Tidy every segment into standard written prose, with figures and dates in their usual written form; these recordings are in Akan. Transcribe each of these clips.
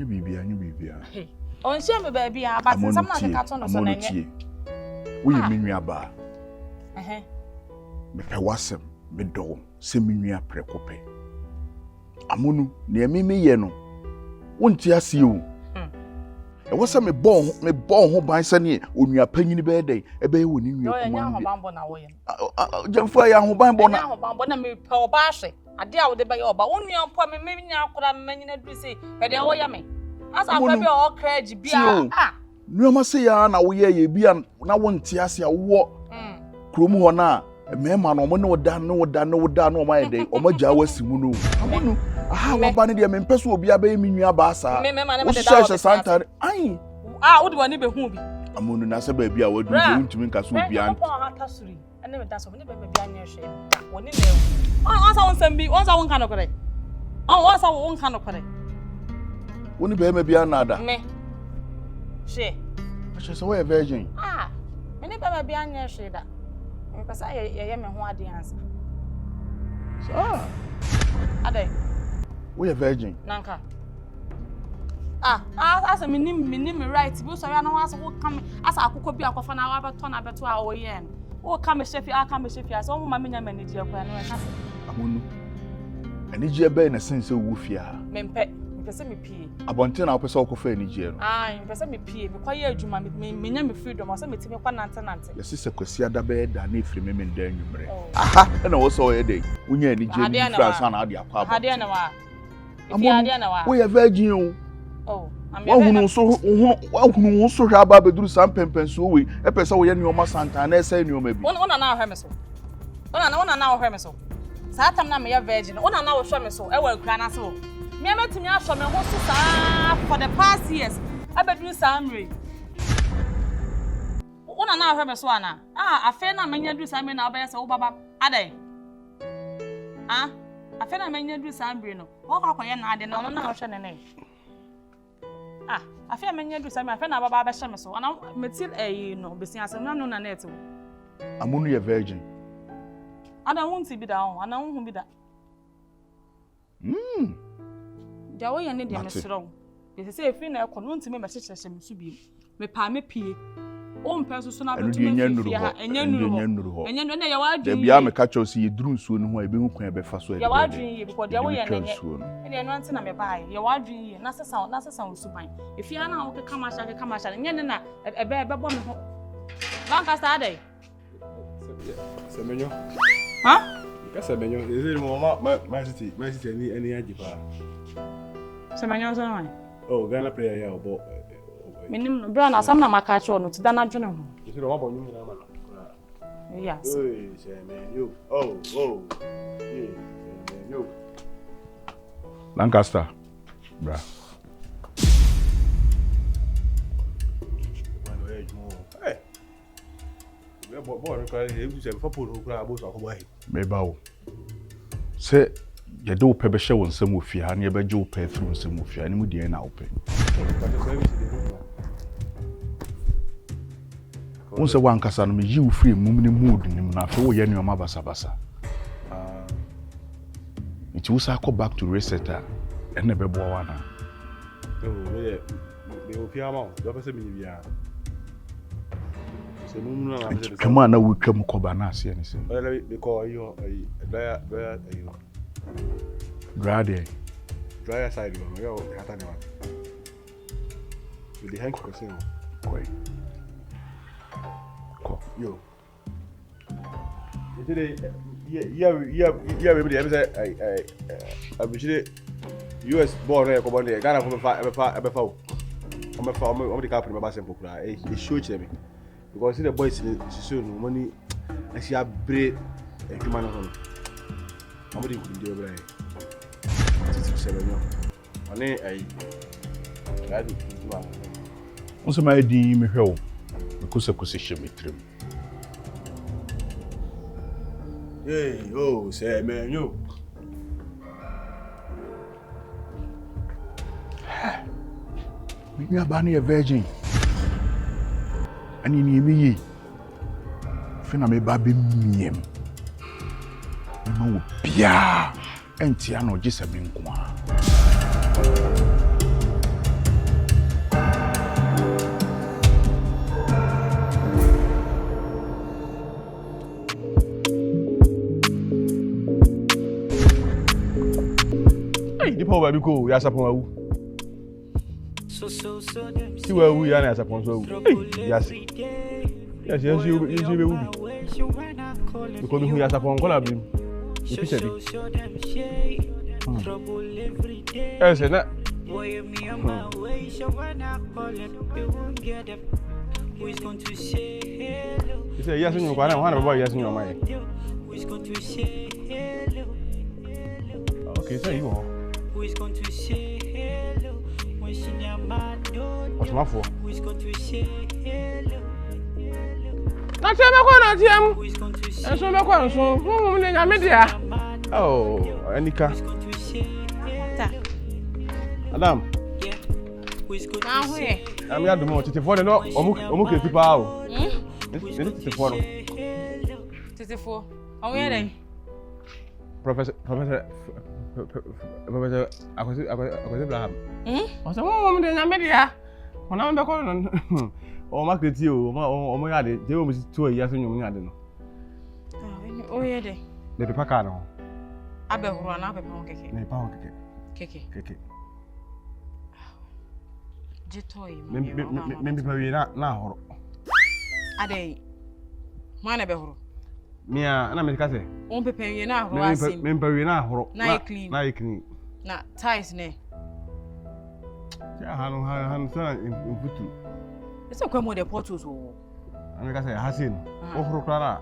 bibia. On share me baby, but some not the carton or something. We mean ba. Me pe wasem me do se menua prekope. Amonu ne me ye no. Wonti ase o. E wo se me bon ho ban se ne onua panyini be dey e be woni nua kuma. No, ban bo na wo ye. Jamfa ya ho ban bo na. Ho ban bo na me pe oba hwe. Ade a wo de be ye oba. Wonua mpo me nya akora me manyina duru se e de wo ye me. Asa kwa bi o crazy bia. Nuoma se ya na wo ye bia na wonti ase a wo. Krom ho na mema no mo ne woda no ma ye dey o magya wasimu no. Amonu aha wo ba ne de mempeso obi abaye menua ba sa. Me de santare ai wo de wani be hu bi. Amonu na se ba bia wadu de untimi nka so obi an. Ko ha tasuri ene me da so ne be bia anya hwe. Woni na on sa won sam bi on sa won kan no kore. On sa won kan no kore. Woni be ma bia na ada. Me. She. She so we virgin. Me ne be ma bia anya hwe da. Me pesa ye me ho ade ansa. So. Ade. We are virgin. Nanka. Asa minim right. Bi so ya na wasa wo kam asa akoko bi akofa na wa beto na beto a wo ye no. Wo kam shefi aka me shefi asa wo ma menya manage akwa na ka. Amonu. Anije be na sense wo fia. Mempe pese me pie. Abonte na wo pese okofa anije no. Pese me pie. Me kwaye adwuma menya me freedom asa metime kwa nante. Yesi se kwasi ada be da na efiri me nda anwumre. Aha, na wo so ye dey. Unya anije ni France na ade akwa aba. Ade na wa. We are virgin. Oh, I'm wahunu so hwa aba beduru sam pempenso we e pese wo ye nioma santa na ese nioma bi. Ona na hwe me so. Ona na hwe me so. Sa tam na me ya virgin. Ona na wo hwe me so. E wa kura na so. Me ametimi ahwe me ho so sa for the past years. Abeduru samre. Ona na hwe me so ana. Afa na manya duru samre na oba se wo baba. Adai. Afa na manya duru samre no. Wo kwa ye na ade na ona hwe ne ne. Afa menya du sami afa na baba ba hye me so ana metil no besin asem na no na net wo. Amonu ye virgin. Ada wonti bi da ho ana hu bi da. Da wo ye ne de mesro. Be se efi na ekọ no ntime me hyehyehye me so bi. Me pa me pie. O mpe so na betu me fi ha enya nuru. Enya no na ye wa adwin. Da bia me ka cho si ye duru nsuo no ho e be hu kwan be fa so e. Ye wa adwin ye because da wo ye ne. Ene no ante na me bae. Ye wa adwin ye na sesa osuban. Efi ha na wo ka masha nye ne na ebe bo me ho. Lancaster ade. Semenyo. Ka semenyo. Eze mo ma city any ajipa. Semenyo so na. Oh, Ghana player ya obo. Minim bra na asam na maka cho no tida na dwene ho. Ise ro mabonyu mu na ma. Yes. Oi, semenyo. Oh. Yeah, semenyo. Lancaster. Bra. Hey. We bo require e bu se fa po no kura abo so akobo he. Me ba wo. Se ye do pe be hye won sam ofia na ye be je wo pe through sam ofia ni mu die na wo pe. Won se wan kasa no me yi wo free mum ni mood ni na fe wo ye ni o ma basa. It was go back to resetter and never bo wana. Oh, yeah. Me ofia ma, do pese me bia. Se mum na na se. Come on, na we come ko ba na ase ni se. Because you dry side you hata ne wa. You the hank person. Koi. Ko. Yo. Today yeah we be say I be US born here ko born there Ghana ko ebefa o me cap me ba simple kra e show che me because see the boys so no money asi abre edwuma no ho o me ku ndi obra e seven yo oni ai ga du ma on se ma di me hwe o ko se hye me trim. Hey, oh, say man, you. Me abani a virgin. Ani ni mi yi. Fina me ba be miem. Me ma wo bia. Enti ano gye se me nko a. baby go ya sapon awu. Ti wa awu ya na sapon so awu. Yes. Yes, you be wu. Because who ya sapon ko la bi. You picture bi. Eh say na. Who is going to say hello? You say yes, you want to boy, yes, in your mind. Who is going to say hello? Okay, so you are. Who is going to say hello? When she near my door. What's my fault? Who is going to say hello? Not tell me what I am. Who is going to say hello? So, who is going to oh, Anika. Who is going to say hello? Adam. Now where? I'm here to more. Titifor no. Omuke tipa o. Titifor no. Titifor. How are they? Professor. Akwasi Abraham. O se mo de na media. Ona me ko no. O ma kreti o. O mo ya de. Je o mo si to ya so nyum nya de no. Ah, o ye de. De pepa ka no. Abehuru na pepa o keke. Ne pa o keke. Jitoy me be na horo ade mana be horo mia na me ka se on pepe na horo asim me be na horo na clean na ties ne ja han sana imputu eso kwa mo de portals o me ka se hasin o horo klara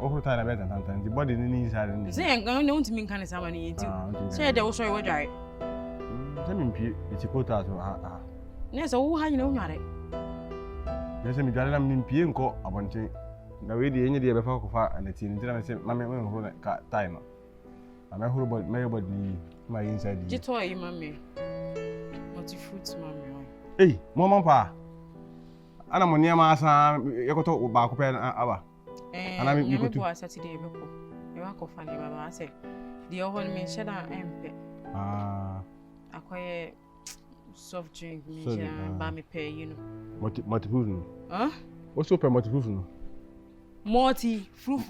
o horo ta na betan tan the body ni inside ni se en kan ne untimi kan sama ni yenti se de wo so wo dware se me mpie ti kota so Nessa who had no matter. Yes, I'm telling pie nko abonche. Na we dey enye dey be fa kofa na ti ntina me say mama me horo na ka time no. Na me horo body me body my inside. Jito yi mama. Multi fruits mama. Hey, mama pa. Ana mo niam asa yekoto ba ko pe aba. Ana me ko to Saturday be ko. E wa ko fa ni baba say. The whole me sheda empe. Akoye soft drink me ba me pay you know multiple huh what's up multiple no multi-fruit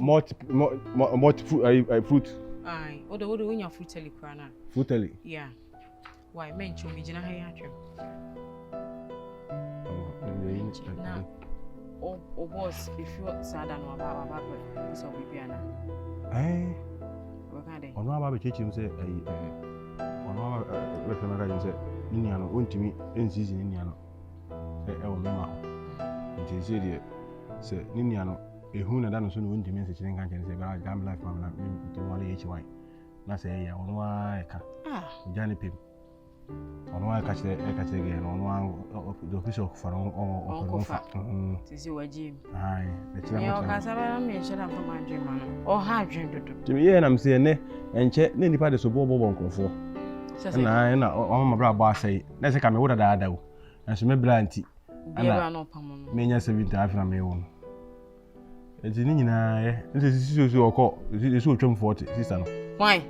fruit aye odo when your fruit tele krana fruit tele yeah why men cho me gina ha atwem na o boss if you sad and about so bibiana we can dey ono aba be chechi say ono aba we fe maka say ni ano ontimi ensisi ni ano se e wo mema nti se de se ni ano ehu na da no so no ontimi ensisi ni kan se ba gam life ma na nti wale HY na se ya ono a eka jani pim ono a ka che ge no ono do fiso fara o fa ti se waji ai be tira mo ka sa ba me sheda fa ma dwen ma no o ha dwen dodo timi ye na mse ne enche ne nipa de so bo nkrofo na o ma bra ba sai na se ka me woda da wo na so me bra nti ana no pamo no me nya 70 afina me wo enti ni nyina ye nse sisi so okọ sisi otwem 40 sister no why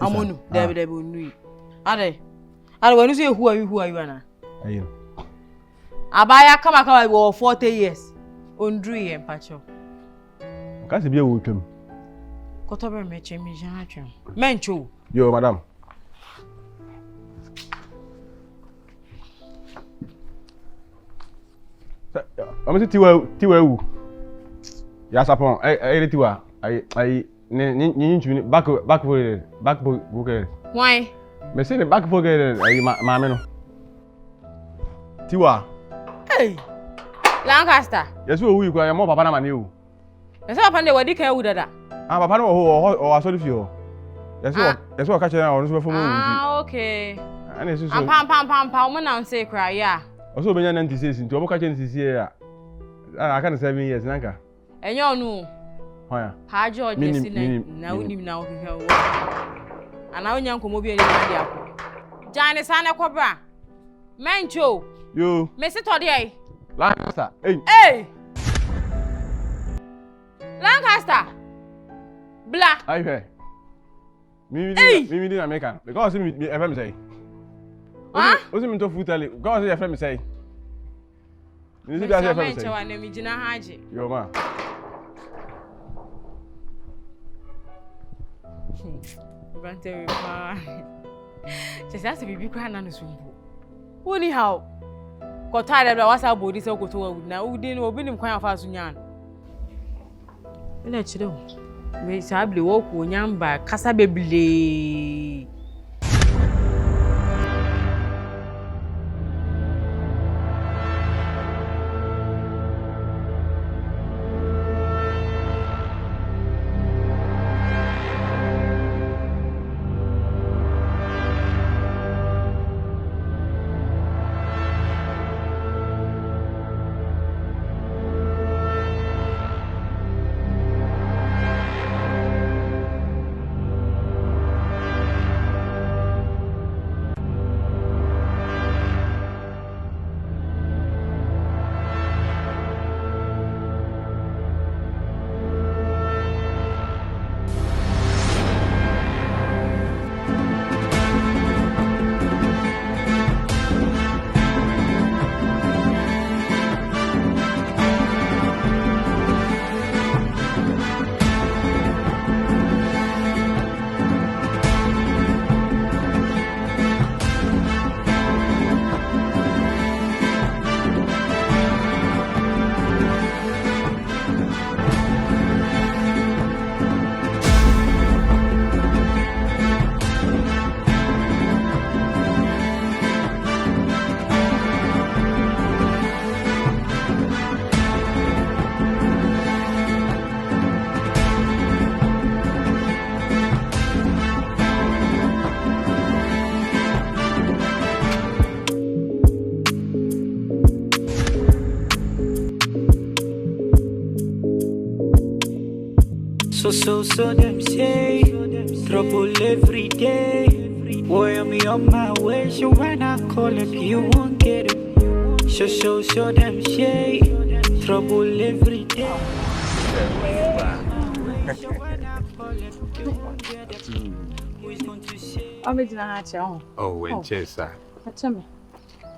Amonu David onui ade wanu se hu ayu ana ayo abaya kama wo 40 years ondru ye mpacho ka se bia wo twem koto be me chemi jan atwem mencho yo madam Amesi tiwa ewu. Ya sapon tiwa ai ni nchuni back pocket. Why? Me say the back pocket ai ma me no. Tiwa. Hey. Lancaster. Yes we wu kwa ya mo papa na ma ne ewu. Yes papa de wadi kan ewu dada. Papa no o asori fi ho. Yes we ka che na o so fo mo wu. Okay. Ana so. Pam mo na say cry ya. Oso benya 96 nti obo ka che 96 ya. Aka na 7 years nanka. Enye onu. Hoya. Ha George si na unim na ohwehwe wo. Ana onya nkomo bi eni na dia ko. Jane sana kobra. Mencho. Yo. Mesi to dey. Lancaster. Hey. Lancaster. Bla. Ai he. Mimi di American. Because me FM say. Osi mi to futali. Because your friend say. Ni si your friend say. Mencho na mi gina haje. Yo ma. Bante we pa. Just as if you cry on the swim. Who how? Got tired of what's our body so go to now. We didn't open him quite fast. Let you know. We shall be walk when young back, Casabebile. So them say trouble every day. Boy, I'm on my way. So when I call it, you won't get it. So them say trouble every day. I'm going to Oh, when Chesa. That's me.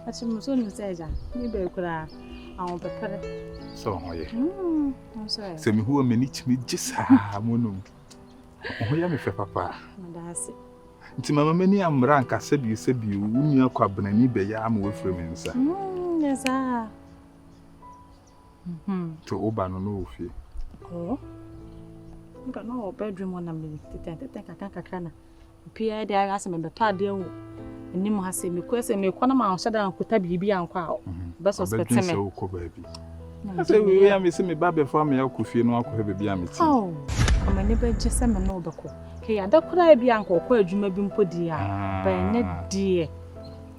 That's me. So you say, maybe I'm prepared. So, I'm sorry. Send me who a minute me just Amonu. Oh, yeah, me for papa. That's it. It's my many am rank. I said you, whom you are quite and be I'm away from him, sir. Yes, sir. To Obano, fee. Oh, but no bedroom one. I'm going to take a can't. Pierre, there asked me about Tadio. And you has seen me question me, one amount shut down could be and crowd. Best of baby. I say, we are missing me baby for me. I could feel no alcohol baby. Oh, I'm a neighbor just a man over. Okay, I don't could be uncle, where you may be put dear. But net dear.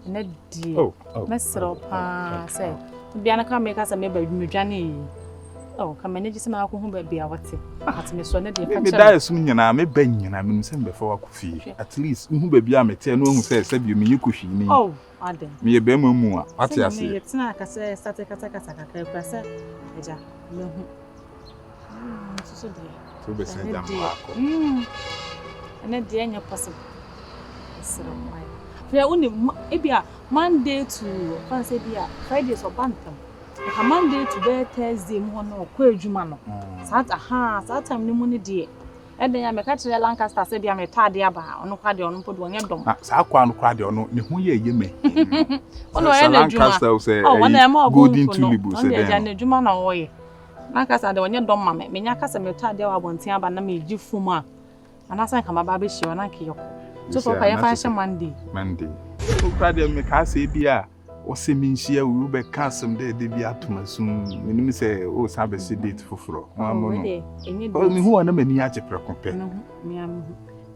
Net dear. Oh, Miss Ropa say, Bianca make us a maybe Johnny. Oh, come and just my home baby. I would say, at Miss Sonnet, me die soon, and I may bang you. I mean, send before I could feel. At least, who baby I may tell no one says, said you could see me. Oh, Adam. Me a bemo more. What you say? It's not a say, static attack as I can press it. No. So be sent down. And then the end possible. So, we are only Monday to Friday or Bantam. A Monday to Thursday, one or Quajumano. Sat time, no money dear. And then I make catch the Lancaster said, I'm a tardiaba, or no cardio, on put one yet. Saquan cardio, no, who ye may. Oh, Lancaster say, oh, one am more good into Libus, and Jumana way. Lancaster, the one you don't mamma, Minacas and Tadia, one tier, but me, Jufuma. And as I come about baby, she and I kill. So for a fashion Monday. Who cried me, Cassie, beer. Or seeming she will be cast some day, they be up to my soon. When you say, oh, Sabbath date for floor. Only who are no many at a compare.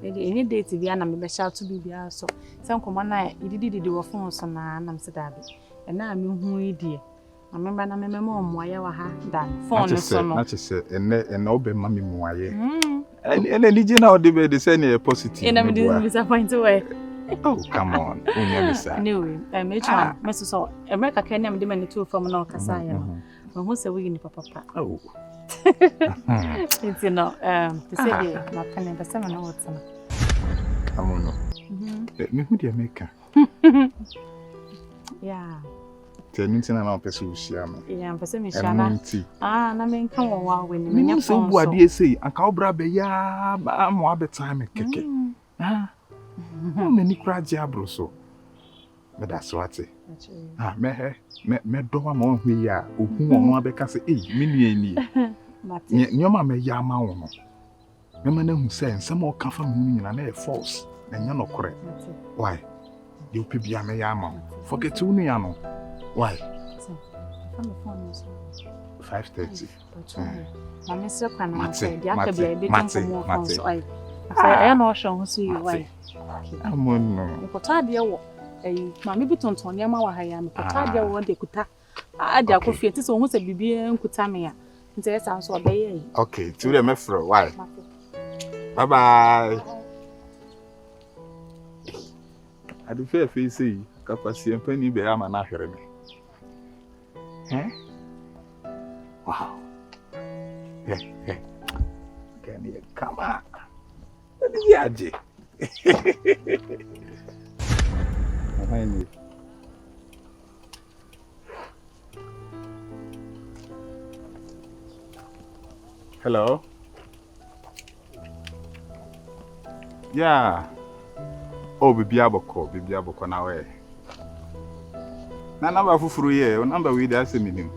Any day to be an ambassador to be so. Some command night, you did do a phone, son, and I'm Sadabi. And now I'm who dear. I remember I'm a mom, why you are done. Phone is so much, and open mammy moye. And then did you know they send a positive? And I'm disappointed away. Oh, come on. Anyway, I made sure Mrs. So America can name them two from an Casaya. Who's a wing, Papa? Oh, it's to say, not coming for 7 hours. Amonu. Let me who dear maker. Yeah. Tell me, I'm pursuing Sham. Yeah, I'm pursuing Sham. Ah, I mean, come on, when you so what do you say? A cobra be ya, I'm more time. Ah. Na ni kura je abro so. Me da so ate. Me do ma won hwe ya, ohun ono abeka se, me nua ni. Mate. Nyoma me ya ma wo no. Me ma na hu se nsem o ka fa me nyina na e false. Na nya no kore. Why? You pe bia me ya ma. Forget you nua no. Why? Come phone 5:30. Mama se kwa na say dia ka bia be dem mo so ai. I no show who see you why. Amonu. Ko ta de wo. Mama bi tonton ne ma wa ha ya me ko ta de wo de kuta. Ade akofie ti so hu se bibie nkuta me ya. Nti e san so obeye. Okay, to the mefro. Why? Bye bye. Adu fe fe sei kapasi empani be ama na hwere me. Wow. Can you come on? Yaje. Hello. Yeah. Oh, bibi aboko na we. Na number fufuru ye, o number we dey say minim.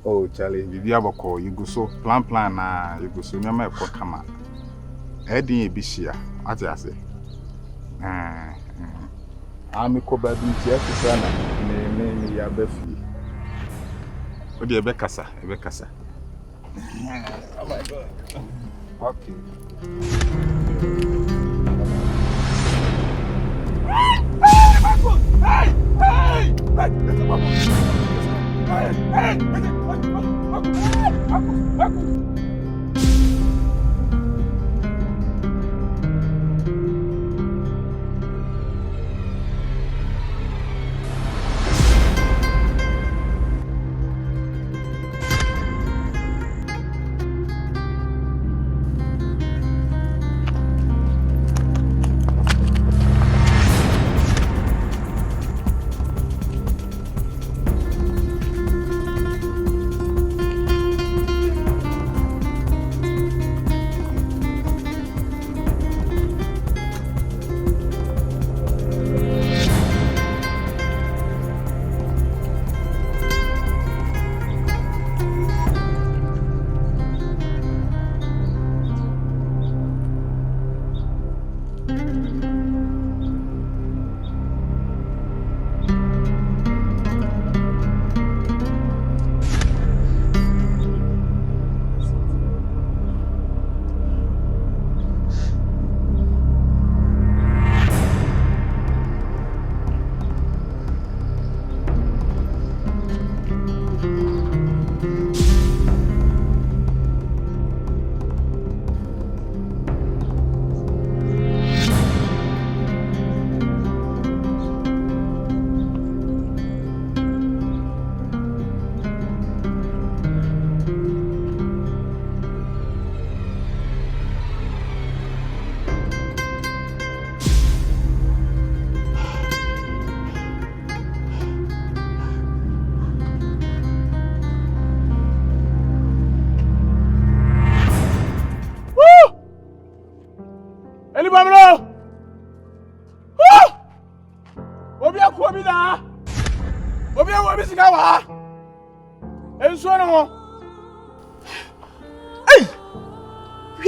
Oh, Charlie, bibi aboko you go so plan na you go so nyama e kama. Edin e bishia, ati ase. Ami ko ba bi ti afisa na me ya ba fi. O de e be kasa. Oh my God. Okay. Hey!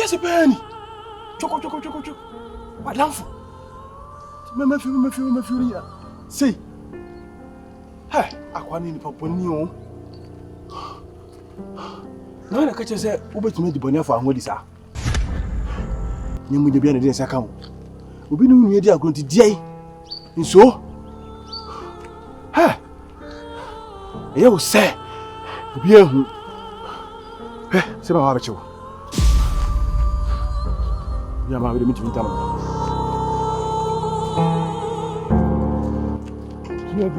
Yes, a penny. Choco. What lamp? Me feel. Say. Hey, I want in Paponi. No, I catch you say, Uber to me the bonnet for what is that? You will be in the account. We know you are going to die. And so, hey, you say, bien, c'est ma voiture. Viens m'avoir de minutes vite. Je vais